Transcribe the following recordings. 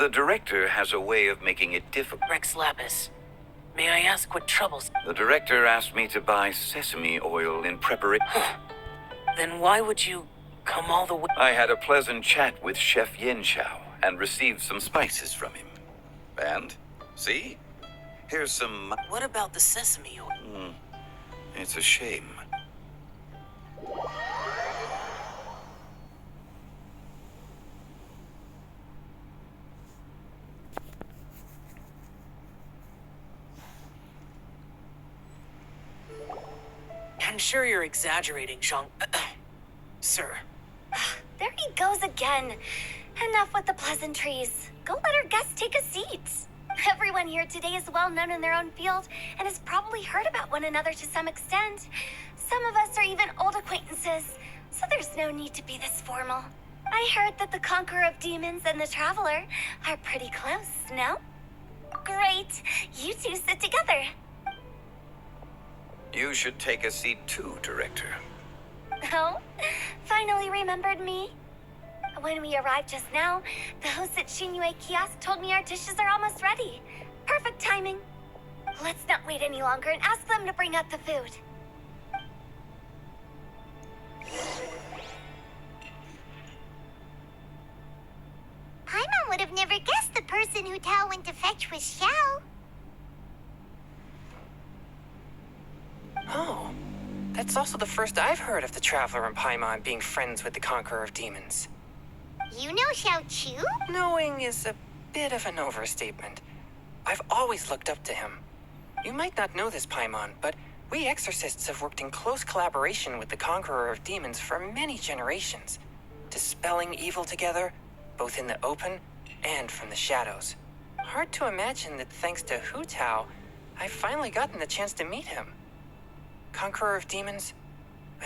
The director has a way of making it difficult. Rex Lapis, may I ask what troubles? The director asked me to buy sesame oil in preparation. Then why would you come all the way? I had a pleasant chat with Chef Yin Chao and received some spices from him. And, see? Here's some... What about the sesame oil? It's a shame. I'm sure you're exaggerating, Zhang. Sir. There he goes again. Enough with the pleasantries. Go let our guests take a seat. Everyone here today is well known in their own field and has probably heard about one another to some extent. Some of us are even old acquaintances, so there's no need to be this formal. I heard that the Conqueror of Demons and the Traveler are pretty close, no? Great. You two sit together. You should take a seat too, Director. Oh, finally remembered me. When we arrived just now, the hosts at Shinue Kiosk told me our dishes are almost ready. Perfect timing. Let's not wait any longer and ask them to bring out the food. Paimon would have never guessed the person who Tao went to fetch was Xiao. Oh, that's also the first I've heard of the Traveler and Paimon being friends with the Conqueror of Demons. You know Xiao Chu? Knowing is a bit of an overstatement. I've always looked up to him. You might not know this, Paimon, but we exorcists have worked in close collaboration with the Conqueror of Demons for many generations, dispelling evil together, both in the open and from the shadows. Hard to imagine that thanks to Hu Tao, I've finally gotten the chance to meet him. Conqueror of Demons,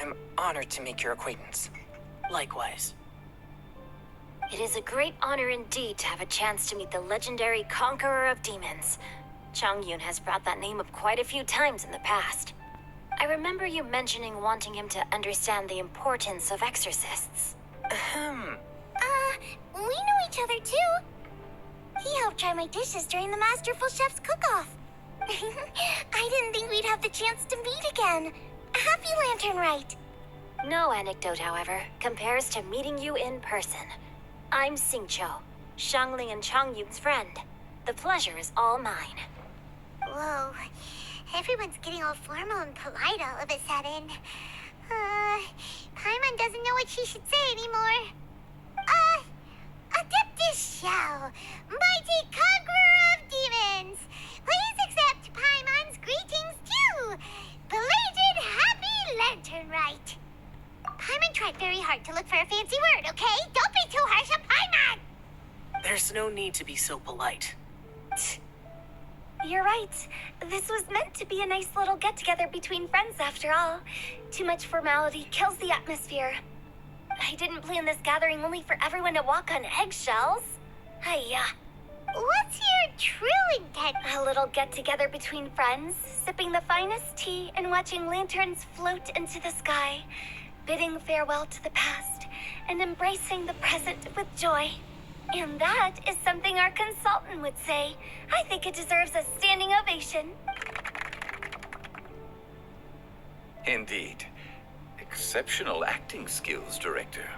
I'm honored to make your acquaintance. Likewise. It is a great honor indeed to have a chance to meet the legendary Conqueror of Demons. Changyun has brought that name up quite a few times in the past. I remember you mentioning wanting him to understand the importance of exorcists. Ahem. We know each other too. He helped try my dishes during the Masterful Chef's cook-off. I didn't think we'd have the chance to meet again. Happy Lantern Rite. No anecdote, however, compares to meeting you in person. I'm Xingqiu, Shangling and Changyun's friend. The pleasure is all mine. Whoa. Everyone's getting all formal and polite all of a sudden. Paimon doesn't know what she should say anymore. Adeptus Xiao, mighty Conqueror of Demons, please accept Paimon's greetings too. Belated Happy Lantern Rite. Paimon tried very hard to look for a fancy word, okay? Don't be too harsh on Paimon! There's no need to be so polite. You're right. This was meant to be a nice little get-together between friends after all. Too much formality kills the atmosphere. I didn't plan this gathering only for everyone to walk on eggshells. Hiya. What's your true intent? A little get-together between friends, sipping the finest tea and watching lanterns float into the sky, bidding farewell to the past and embracing the present with joy. And that is something our consultant would say. I think it deserves a standing ovation. Indeed. Exceptional acting skills, Director.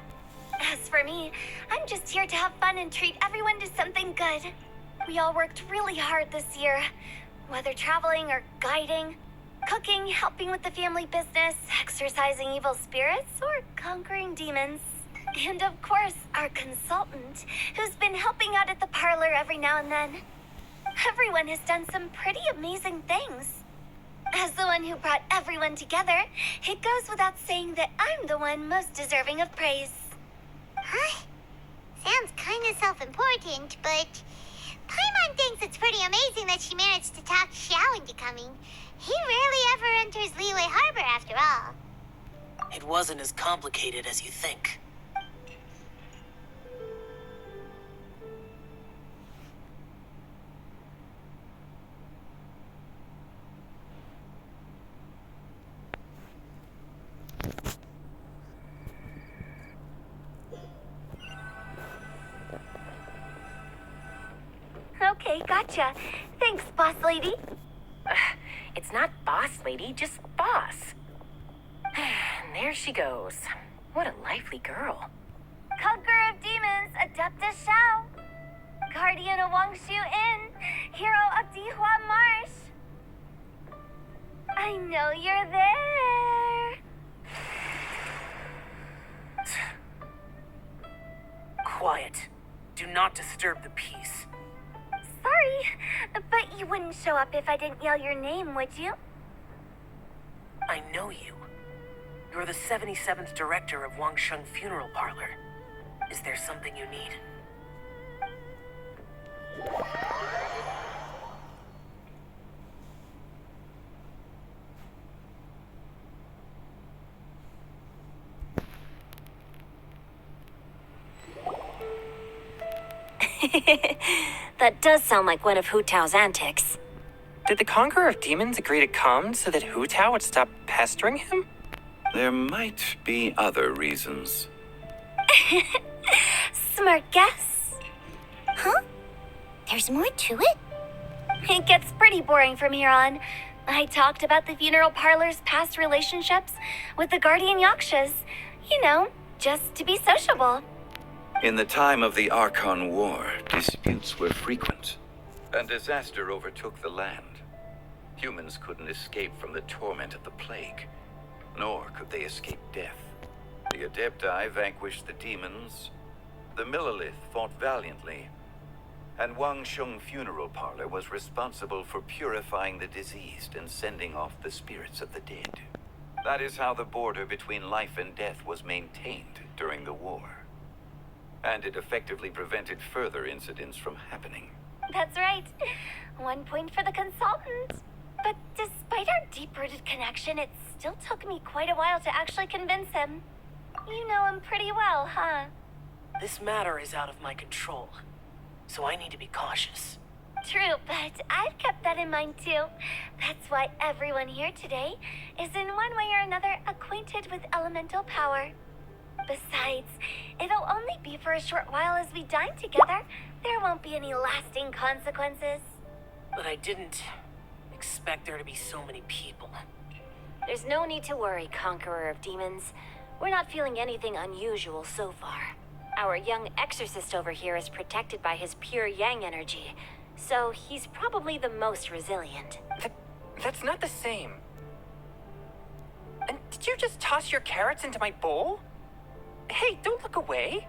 As for me, I'm just here to have fun and treat everyone to something good. We all worked really hard this year, whether traveling or guiding, cooking, helping with the family business, exorcising evil spirits, or conquering demons. And of course, our consultant, who's been helping out at the parlor every now and then. Everyone has done some pretty amazing things. As the one who brought everyone together, it goes without saying that I'm the one most deserving of praise. Huh? Sounds kinda self-important, but Paimon thinks it's pretty amazing that she managed to talk Xiao into coming. He rarely ever enters Liyue Harbor after all. It wasn't as complicated as you think. Okay, gotcha. Thanks, boss lady. It's not boss lady, just boss. And there she goes. What a lively girl. Conqueror of Demons, Adeptus Shao. Guardian of Wangshu Inn, hero of Dihua Marsh. I know you're there. Quiet. Do not disturb the peace. Sorry, but you wouldn't show up if I didn't yell your name, would you? I know you. You're the 77th director of Wangsheng Funeral Parlor. Is there something you need? That does sound like one of Hu Tao's antics. Did the Conqueror of Demons agree to come so that Hu Tao would stop pestering him? There might be other reasons. Smart guess. Huh? There's more to it? It gets pretty boring from here on. I talked about the funeral parlor's past relationships with the guardian yakshas. You know, just to be sociable. In the time of the Archon War, disputes were frequent, and disaster overtook the land. Humans couldn't escape from the torment of the plague, nor could they escape death. The Adepti vanquished the demons, the Millelith fought valiantly, and Wangsheng Funeral Parlor was responsible for purifying the diseased and sending off the spirits of the dead. That is how the border between life and death was maintained during the war. And it effectively prevented further incidents from happening. That's right. 1 point for the consultant. But despite our deep-rooted connection, it still took me quite a while to actually convince him. You know him pretty well, huh? This matter is out of my control, so I need to be cautious. True, but I've kept that in mind too. That's why everyone here today is in one way or another acquainted with elemental power. Besides, it'll only be for a short while as we dine together. There won't be any lasting consequences. But I didn't expect there to be so many people. There's no need to worry, Conqueror of Demons. We're not feeling anything unusual so far. Our young exorcist over here is protected by his pure yang energy, so he's probably the most resilient. That's not the same. And did you just toss your carrots into my bowl? Hey, don't look away.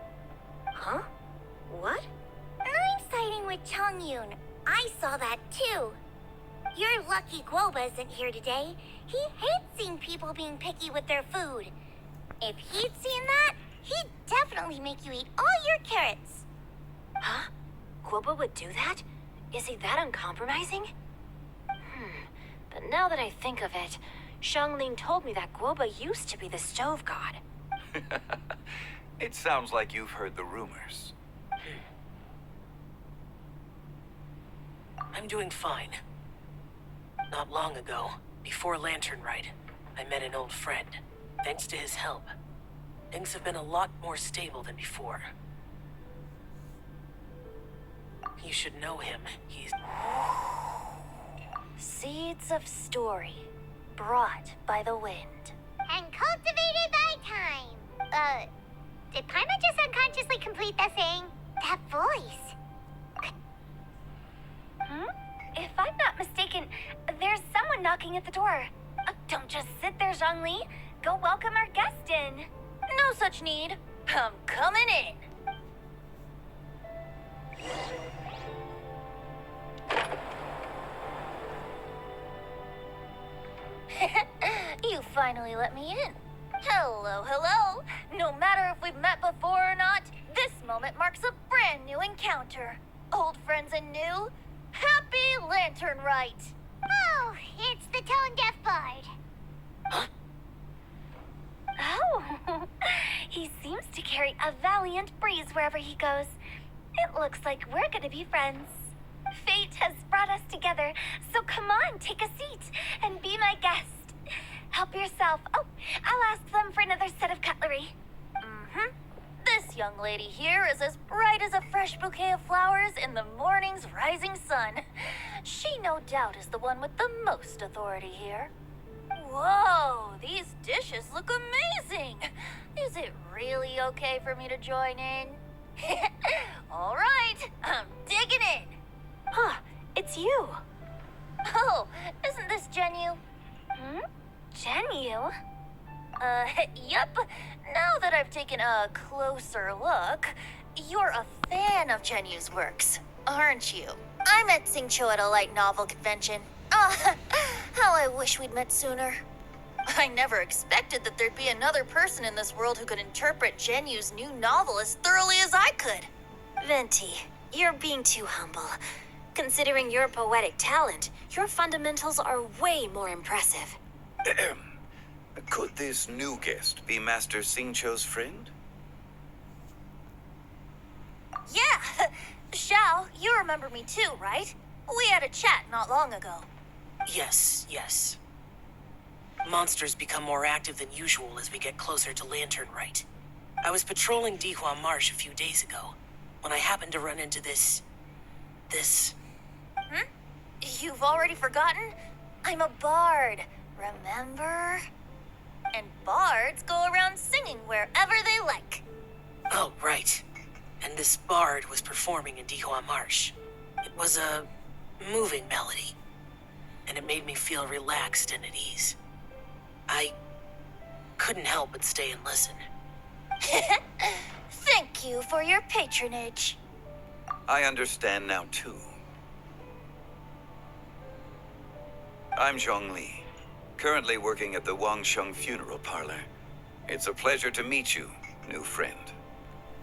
Huh? What? I'm siding with Chongyun. I saw that too. You're lucky Guoba isn't here today. He hates seeing people being picky with their food. If he'd seen that, he'd definitely make you eat all your carrots. Huh? Guoba would do that? Is he that uncompromising? But now that I think of it, Shangling told me that Guoba used to be the stove god. It sounds like you've heard the rumors. I'm doing fine. Not long ago, before Lantern Rite, I met an old friend. Thanks to his help, things have been a lot more stable than before. You should know him. He's... Seeds of story, brought by the wind. And cultivated by time. Did Paimon just unconsciously complete the saying? That voice. If I'm not mistaken, there's someone knocking at the door. Don't just sit there, Zhongli. Go welcome our guest in. No such need. I'm coming in. You finally let me in. Hello, hello. No matter if we've met before or not, this moment marks a brand new encounter. Old friends and new. Happy Lantern Rite. Oh, it's the tone-deaf bard. Oh, he seems to carry a valiant breeze wherever he goes. It looks like we're gonna be friends. Fate has brought us together, so come on, take a seat and be my guest. Help yourself. Oh, I'll ask them for another set of cutlery. This young lady here is as bright as a fresh bouquet of flowers in the morning's rising sun. She no doubt is the one with the most authority here. Whoa, these dishes look amazing. Is it really okay for me to join in? All right, I'm digging in. Huh, it's you. Oh, isn't this Genu? Genu? Yep. Now that I've taken a closer look, you're a fan of Genu's works, aren't you? I met Xingqiu at a light novel convention. Oh, how I wish we'd met sooner. I never expected that there'd be another person in this world who could interpret Genu's new novel as thoroughly as I could. Venti, you're being too humble. Considering your poetic talent, your fundamentals are way more impressive. Could this new guest be Master Xingqiu's friend? Yeah, Xiao, you remember me too, right? We had a chat not long ago. Yes. Monsters become more active than usual as we get closer to Lantern Rite. I was patrolling Dihua Marsh a few days ago when I happened to run into this. You've already forgotten? I'm a bard, remember? And bards go around singing wherever they like. Oh, right. And this bard was performing in Dihua Marsh. It was a moving melody, and it made me feel relaxed and at ease. I couldn't help but stay and listen. Thank you for your patronage. I understand now, too. I'm Zhongli, currently working at the Wangsheng Funeral Parlor. It's a pleasure to meet you, new friend.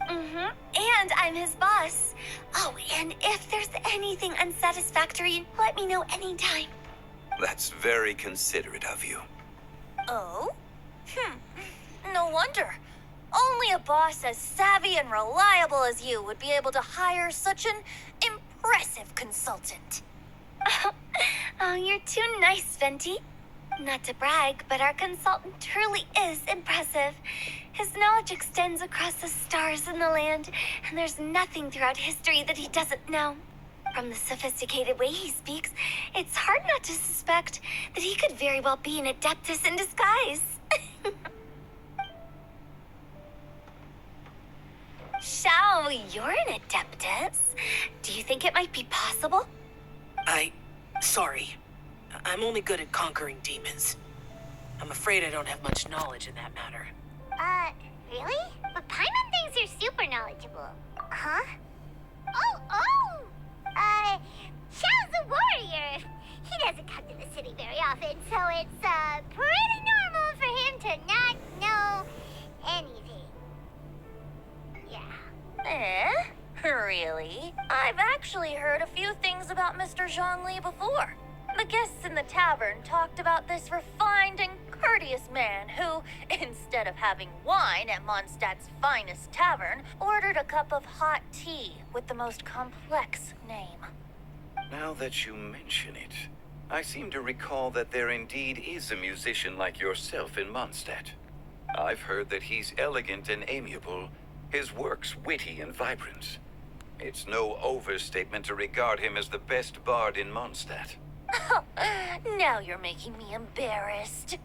And I'm his boss. Oh, and if there's anything unsatisfactory, let me know anytime. That's very considerate of you. Oh? No wonder. Only a boss as savvy and reliable as you would be able to hire such an impressive consultant. Oh, you're too nice, Venti. Not to brag, but our consultant truly is impressive. His knowledge extends across the stars and the land, and there's nothing throughout history that he doesn't know. From the sophisticated way he speaks, it's hard not to suspect that he could very well be an adeptus in disguise. Xiao, you're an adeptus. Do you think it might be possible? Sorry. I'm only good at conquering demons. I'm afraid I don't have much knowledge in that matter. Really? But Paimon thinks you're super knowledgeable. Huh? Xiao's a warrior. He doesn't come to the city very often, so it's, pretty normal for him to not know anything. Yeah. Really? I've actually heard a few things about Mr. Zhongli before. The guests in the tavern talked about this refined and courteous man who, instead of having wine at Mondstadt's finest tavern, ordered a cup of hot tea with the most complex name. Now that you mention it, I seem to recall that there indeed is a musician like yourself in Mondstadt. I've heard that he's elegant and amiable, his works witty and vibrant. It's no overstatement to regard him as the best bard in Mondstadt. Now you're making me embarrassed.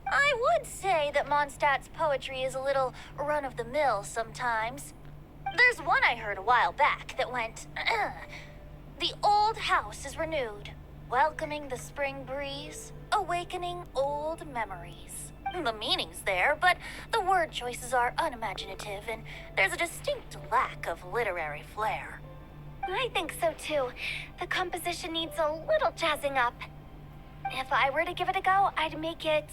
I would say that Mondstadt's poetry is a little run-of-the-mill sometimes. There's one I heard a while back that went, The old house is renewed, welcoming the spring breeze, awakening old memories. The meaning's there, but the word choices are unimaginative, and there's a distinct lack of literary flair. I think so too. The composition needs a little jazzing up. If I were to give it a go, I'd make it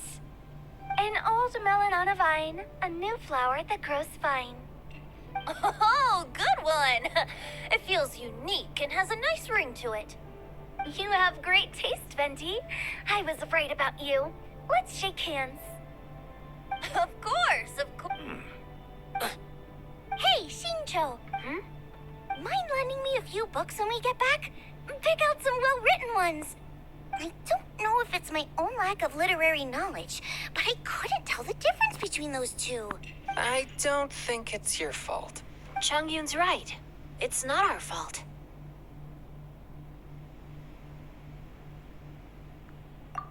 an old melon on a vine, a new flower that grows fine. Oh, good one! It feels unique and has a nice ring to it. You have great taste, Venti. I was right about you. Let's shake hands. Of course. Hey, Xingqiu. Mind lending me a few books when we get back? Pick out some well-written ones. I don't know if it's my own lack of literary knowledge, but I couldn't tell the difference between those two. I don't think it's your fault. Chungyun's right. It's not our fault.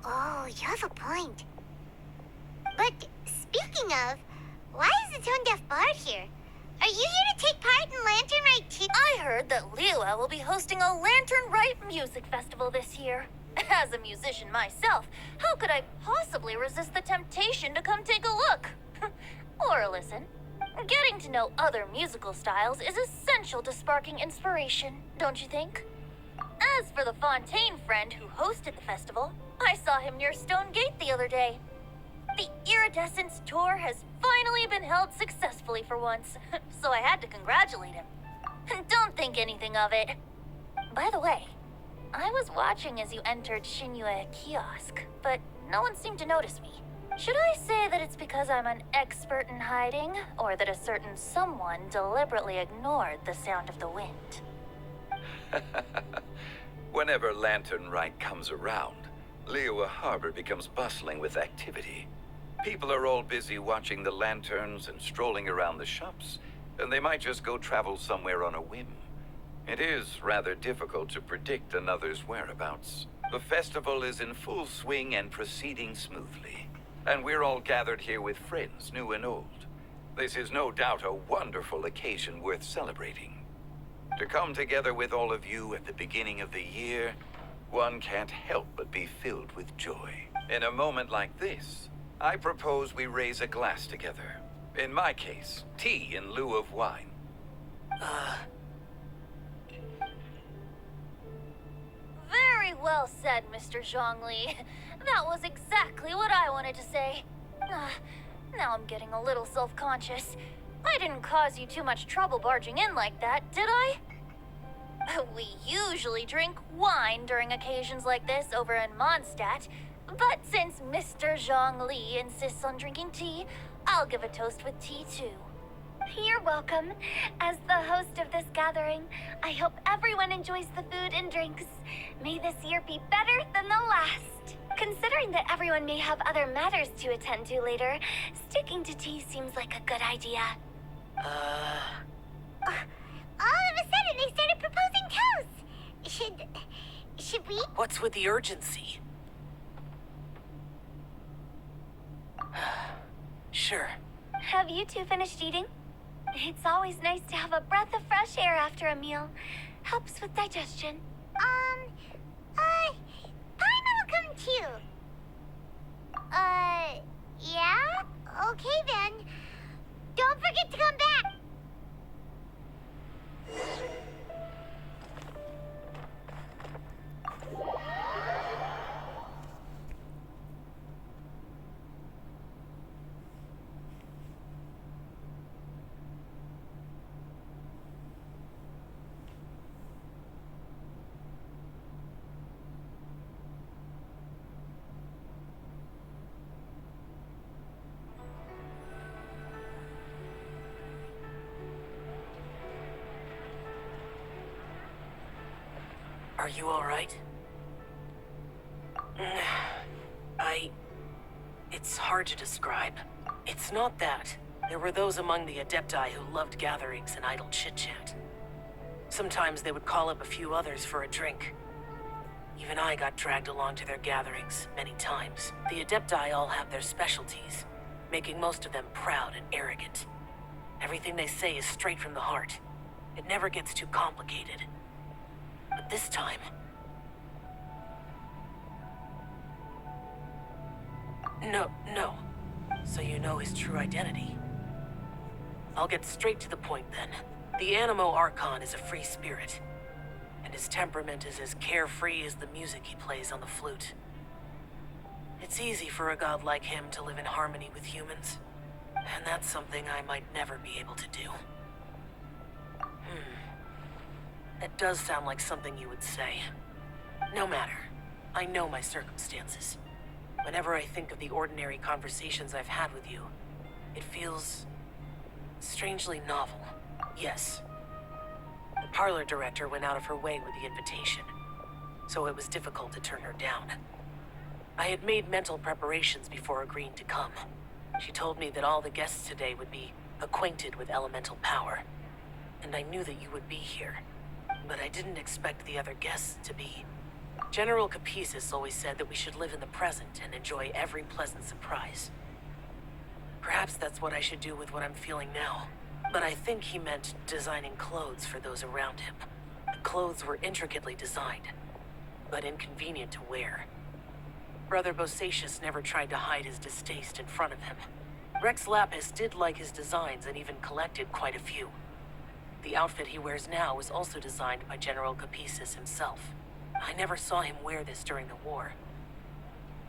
Oh, you have a point. But speaking of, why is the Tone Deaf Bard here? Are you here to take part in Lantern Rite too? I heard that Liwa will be hosting a Lantern Rite music festival this year. As a musician myself, how could I possibly resist the temptation to come take a look? Or listen. Getting to know other musical styles is essential to sparking inspiration, don't you think? As for the Fontaine friend who hosted the festival, I saw him near Stone Gate the other day. The Iridescence tour has finally been held successfully for once, so I had to congratulate him. Don't think anything of it. By the way, I was watching as you entered Shinyue Kiosk, but no one seemed to notice me. Should I say that it's because I'm an expert in hiding, or that a certain someone deliberately ignored the sound of the wind? Whenever Lantern Rite comes around, Liyue Harbor becomes bustling with activity. People are all busy watching the lanterns and strolling around the shops, and they might just go travel somewhere on a whim. It is rather difficult to predict another's whereabouts. The festival is in full swing and proceeding smoothly. And we're all gathered here with friends, new and old. This is no doubt a wonderful occasion worth celebrating. To come together with all of you at the beginning of the year, one can't help but be filled with joy. In a moment like this, I propose we raise a glass together. In my case, tea in lieu of wine. Very well said, Mr. Zhongli. That was exactly what I wanted to say. Now I'm getting a little self-conscious. I didn't cause you too much trouble barging in like that, did I? We usually drink wine during occasions like this over in Mondstadt, but since Mr. Zhongli insists on drinking tea, I'll give a toast with tea too. You're welcome. As the host of this gathering, I hope everyone enjoys the food and drinks. May this year be better than the last. Considering that everyone may have other matters to attend to later, sticking to tea seems like a good idea. All of a sudden, they started proposing toasts. Should we? What's with the urgency? Sure. Have you two finished eating? It's always nice to have a breath of fresh air after a meal. Helps with digestion. Paimon will come too. Yeah? Okay then. Don't forget to come back. Are you all right? It's hard to describe. It's not that. There were those among the Adepti who loved gatherings and idle chit-chat. Sometimes they would call up a few others for a drink. Even I got dragged along to their gatherings many times. The Adepti all have their specialties, making most of them proud and arrogant. Everything they say is straight from the heart. It never gets too complicated. But this time... No. So you know his true identity. I'll get straight to the point then. The Animo Archon is a free spirit, and his temperament is as carefree as the music he plays on the flute. It's easy for a god like him to live in harmony with humans, and that's something I might never be able to do. That does sound like something you would say. No matter. I know my circumstances. Whenever I think of the ordinary conversations I've had with you, it feels strangely novel. Yes. The parlor director went out of her way with the invitation, so it was difficult to turn her down. I had made mental preparations before agreeing to come. She told me that all the guests today would be acquainted with elemental power. And I knew that you would be here. But I didn't expect the other guests to be. General Capisis always said that we should live in the present and enjoy every pleasant surprise. Perhaps that's what I should do with what I'm feeling now. But I think he meant designing clothes for those around him. The clothes were intricately designed, but inconvenient to wear. Brother Bosacius never tried to hide his distaste in front of him. Rex Lapis did like his designs and even collected quite a few. The outfit he wears now was also designed by General Capisis himself. I never saw him wear this during the war.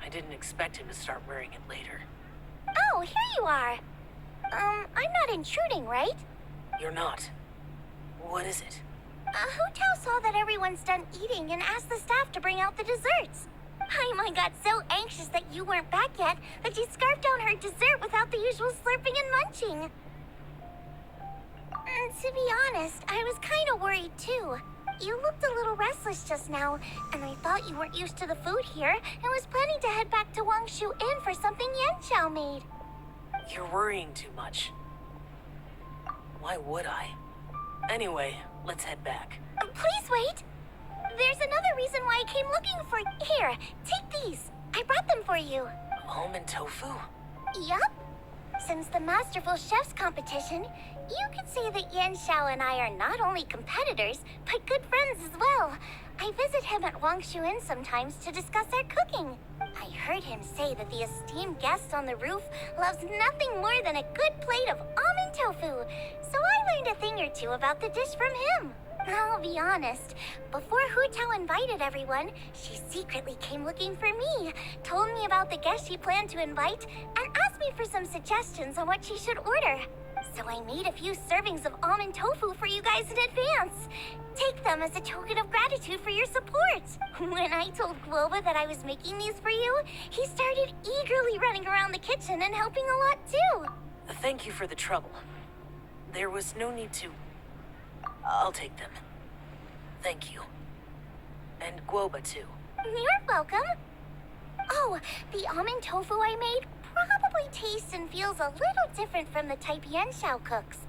I didn't expect him to start wearing it later. Oh, here you are. I'm not intruding, right? You're not. What is it? Hu Tao saw that everyone's done eating and asked the staff to bring out the desserts. Paimon got so anxious that you weren't back yet that she scarfed down her dessert without the usual slurping and munching. To be honest, I was kind of worried too. You looked a little restless just now, and I thought you weren't used to the food here and was planning to head back to Wangshu Inn for something Yanxiao made. You're worrying too much. Why would I? Anyway, let's head back. Please wait. There's another reason why I came looking for... Here, take these. I brought them for you. Almond tofu? Yup. Since the Masterful Chef's competition, you could say that Yanxiao and I are not only competitors, but good friends as well. I visit him at Wangshu Inn sometimes to discuss our cooking. I heard him say that the esteemed guest on the roof loves nothing more than a good plate of almond tofu, so I learned a thing or two about the dish from him. I'll be honest, before Hu Tao invited everyone, she secretly came looking for me, told me about the guests she planned to invite, and asked me for some suggestions on what she should order. So I made a few servings of almond tofu for you guys in advance. Take them as a token of gratitude for your support. When I told Guoba that I was making these for you, he started eagerly running around the kitchen and helping a lot too. Thank you for the trouble. There was no need to... I'll take them. Thank you. And Guoba too. You're welcome. Oh, the almond tofu I made probably tastes and feels a little different from the type Yanxiao cooks.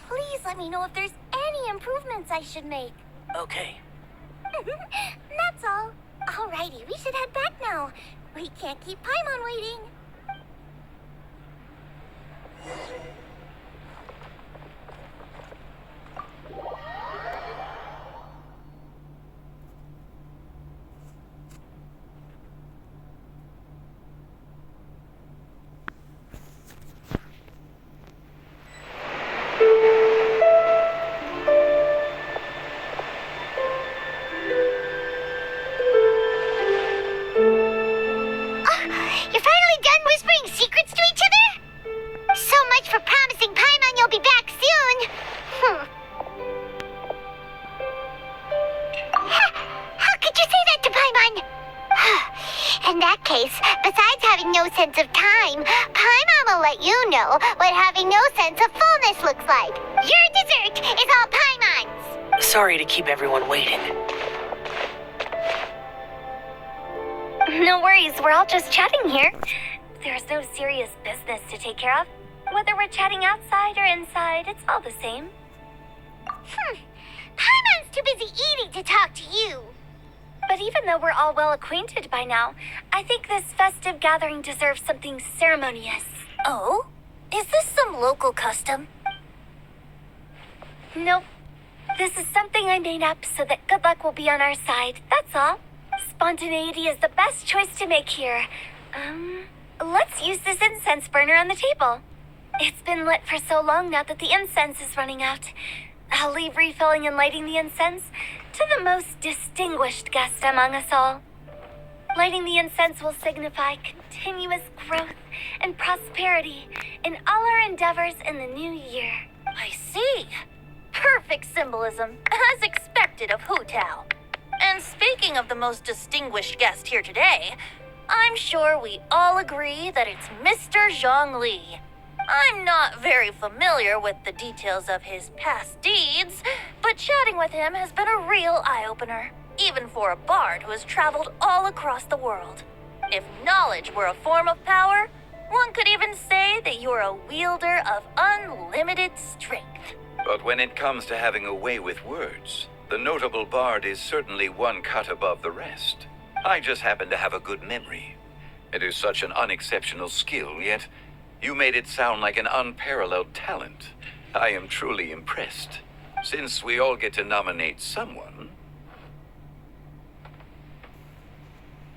Please let me know if there's any improvements I should make. Okay. That's all. Alrighty, we should head back now. We can't keep Paimon waiting. You're finally done whispering secrets to each other? So much for promising Paimon you'll be back soon. How could you say that to Paimon? In that case, besides having no sense of time, Paimon will let you know what having no sense of fullness looks like. Your dessert is all Paimon's. Sorry to keep everyone waiting. No worries, we're all just chatting here. There's no serious business to take care of. Whether we're chatting outside or inside, it's all the same. Paimon's too busy eating to talk to you. But even though we're all well acquainted by now, I think this festive gathering deserves something ceremonious. Oh? Is this some local custom? Nope. This is something I made up so that good luck will be on our side, that's all. Spontaneity is the best choice to make here. Let's use this incense burner on the table. It's been lit for so long now that the incense is running out. I'll leave refilling and lighting the incense to the most distinguished guest among us all. Lighting the incense will signify continuous growth and prosperity in all our endeavors in the new year. I see. Perfect symbolism, as expected of Hu Tao. And speaking of the most distinguished guest here today, I'm sure we all agree that it's Mr. Zhongli. I'm not very familiar with the details of his past deeds, but chatting with him has been a real eye-opener, even for a bard who has traveled all across the world. If knowledge were a form of power, One could even say that you're a wielder of unlimited strength. But when it comes to having a way with words, the notable bard is certainly one cut above the rest. I just happen to have a good memory. It is such an unexceptional skill, yet you made it sound like an unparalleled talent. I am truly impressed. Since we all get to nominate someone...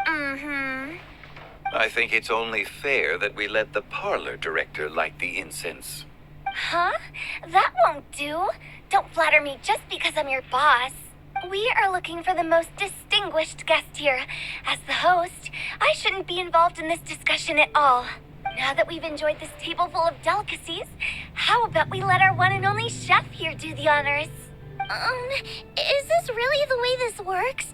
Mm-hmm. I think it's only fair that we let the parlor director light the incense. Huh? That won't do. Don't flatter me just because I'm your boss. We are looking for the most distinguished guest here. As the host, I shouldn't be involved in this discussion at all. Now that we've enjoyed this table full of delicacies, how about we let our one and only chef here do the honors? Is this really the way this works?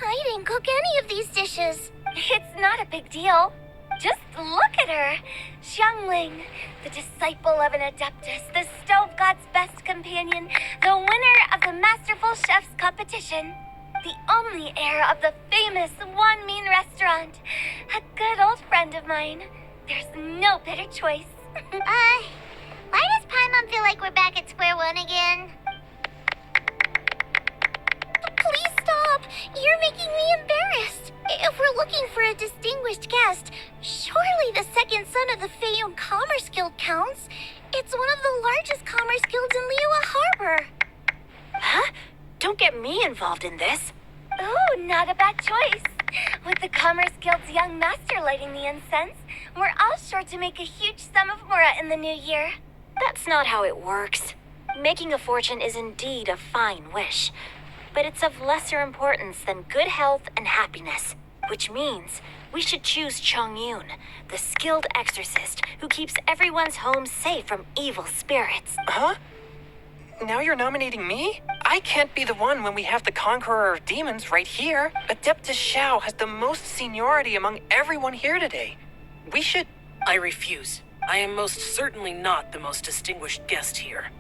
I didn't cook any of these dishes. It's not a big deal. Just look at her. Xiangling, the disciple of an adeptus, the stove god's best companion, the winner of the Masterful Chef's competition, the only heir of the famous One Mean restaurant, a good old friend of mine. There's no better choice. Why does Paimon feel like we're back at square one again? Please stop! You're making me embarrassed. If we're looking for a distinguished guest, surely the second son of the Feiyun Commerce Guild counts. It's one of the largest commerce guilds in Liyue Harbor. Huh? Don't get me involved in this. Ooh, not a bad choice. With the Commerce Guild's young master lighting the incense, we're all sure to make a huge sum of mora in the new year. That's not how it works. Making a fortune is indeed a fine wish, but it's of lesser importance than good health and happiness, which means we should choose Chongyun, the skilled exorcist who keeps everyone's home safe from evil spirits. Huh? Now you're nominating me? I can't be the one when we have the Conqueror of Demons right here. Adeptus Xiao has the most seniority among everyone here today. We should... I refuse. I am most certainly not the most distinguished guest here.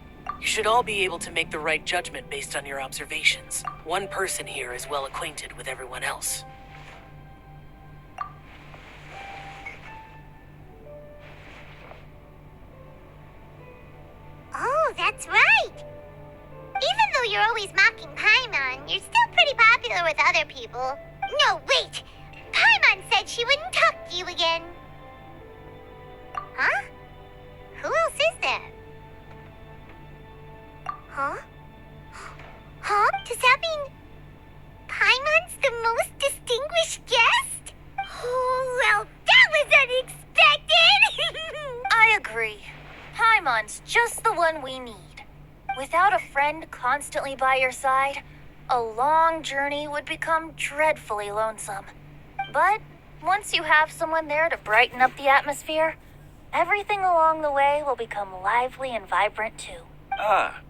You should all be able to make the right judgment based on your observations. One person here is well acquainted with everyone else. Oh, that's right. Even though you're always mocking Paimon, you're still pretty popular with other people. No, wait! Paimon said she wouldn't talk to you again. Huh? Who else is there? Huh? Huh? Does that mean Paimon's the most distinguished guest? Oh, well, that was unexpected! I agree. Paimon's just the one we need. Without a friend constantly by your side, a long journey would become dreadfully lonesome. But once you have someone there to brighten up the atmosphere, everything along the way will become lively and vibrant too. Ah.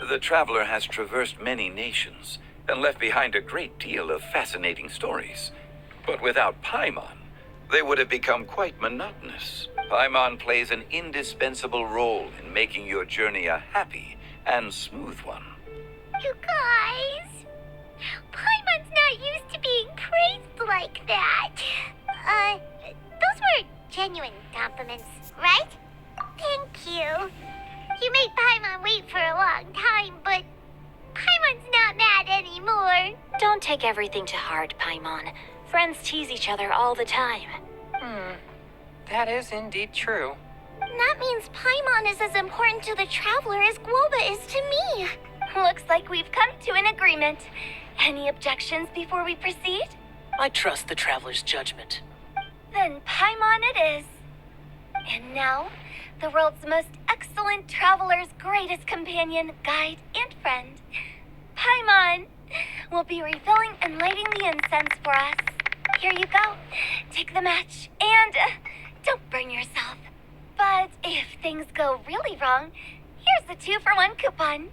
The traveler has traversed many nations and left behind a great deal of fascinating stories. But without Paimon, they would have become quite monotonous. Paimon plays an indispensable role in making your journey a happy and smooth one. You guys, Paimon's not used to being praised like that. Those were genuine compliments, right? Thank you. You made Paimon wait for a long time, but Paimon's not mad anymore. Don't take everything to heart, Paimon. Friends tease each other all the time. That is indeed true. That means Paimon is as important to the traveler as Guoba is to me. Looks like we've come to an agreement. Any objections before we proceed? I trust the traveler's judgment. Then Paimon it is. And now, the world's most excellent traveler's greatest companion, guide, and friend, Paimon, will be refilling and lighting the incense for us. Here you go. Take the match, and don't burn yourself. But if things go really wrong, here's the 2-for-1 coupon.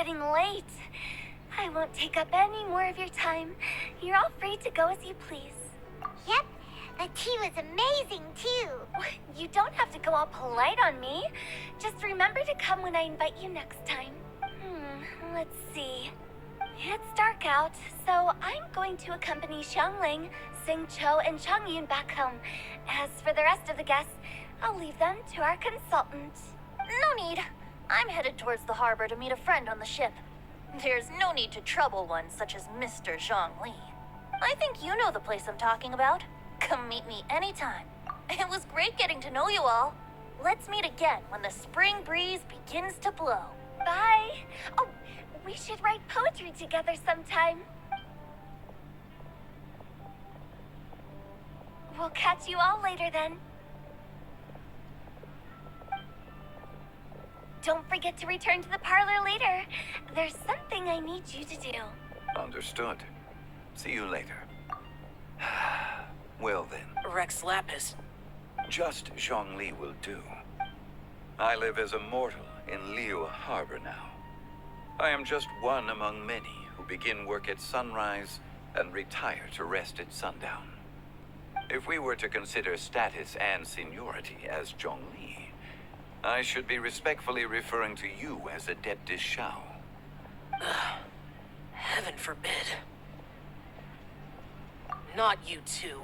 getting late. I won't take up any more of your time. You're all free to go as you please. Yep, the tea was amazing too. You don't have to go all polite on me. Just remember to come when I invite you next time. Let's see. It's dark out, so I'm going to accompany Xiangling, Sing Cho, and Changyun back home. As for the rest of the guests, I'll leave them to our consultant. No need. I'm headed towards the harbor to meet a friend on the ship. There's no need to trouble one such as Mr. Zhongli. I think you know the place I'm talking about. Come meet me anytime. It was great getting to know you all. Let's meet again when the spring breeze begins to blow. Bye. Oh, we should write poetry together sometime. We'll catch you all later then. Don't forget to return to the parlor later. There's something I need you to do. Understood. See you later. Well then, Rex Lapis. just Zhongli will do. I live as a mortal in Liu Harbor now. I am just one among many who begin work at sunrise and retire to rest at sundown. If we were to consider status and seniority as Zhongli, I should be respectfully referring to you as Adeptus Shao. Heaven forbid. Not you two.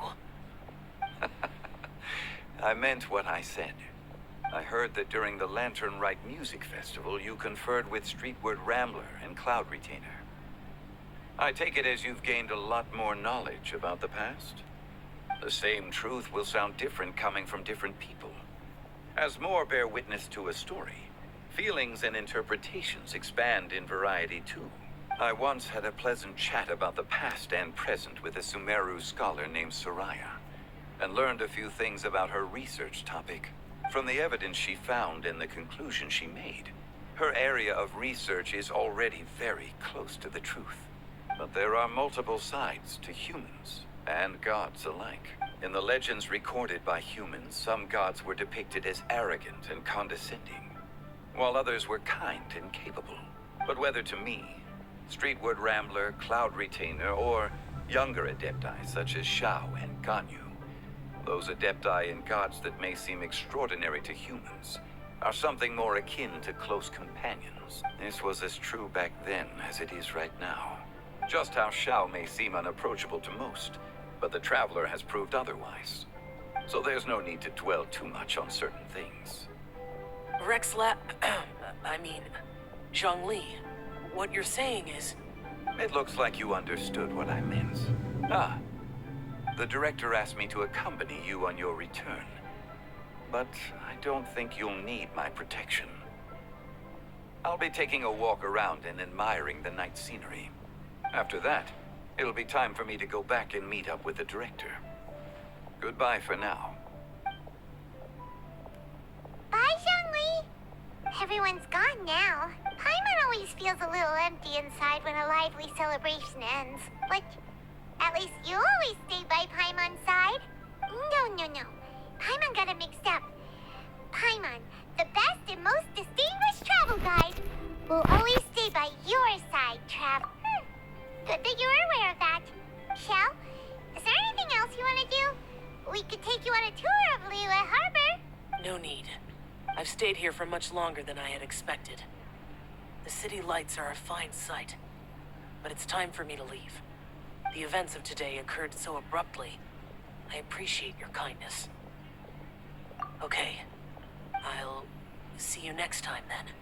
I meant what I said. I heard that during the Lantern Rite Music Festival, you conferred with Streetward Rambler and Cloud Retainer. I take it as you've gained a lot more knowledge about the past? The same truth will sound different coming from different people. As more bear witness to a story, feelings and interpretations expand in variety too. I once had a pleasant chat about the past and present with a Sumeru scholar named Soraya, and learned a few things about her research topic. From the evidence she found and the conclusion she made, her area of research is already very close to the truth. But there are multiple sides to humans and gods alike. In the legends recorded by humans, some gods were depicted as arrogant and condescending, while others were kind and capable. But whether to me, Streetward Rambler, Cloud Retainer, or younger adepti such as Shao and Ganyu, those adepti and gods that may seem extraordinary to humans are something more akin to close companions. This was as true back then as it is right now. Just how Shao may seem unapproachable to most, but the Traveler has proved otherwise. So there's no need to dwell too much on certain things. Zhongli. What you're saying is... It looks like you understood what I meant. The director asked me to accompany you on your return. But I don't think you'll need my protection. I'll be taking a walk around and admiring the night scenery. After that, it'll be time for me to go back and meet up with the director. Goodbye for now. Bye, Zhongli. Everyone's gone now. Paimon always feels a little empty inside when a lively celebration ends. But at least you always stay by Paimon's side. No. Paimon got it mixed up. Paimon, the best and most distinguished travel guide, will always stay by your side, Trav. Good that you're aware of that. Shell, is there anything else you want to do? We could take you on a tour of Liyue Harbor. No need. I've stayed here for much longer than I had expected. The city lights are a fine sight, but it's time for me to leave. The events of today occurred so abruptly. I appreciate your kindness. Okay, I'll see you next time then.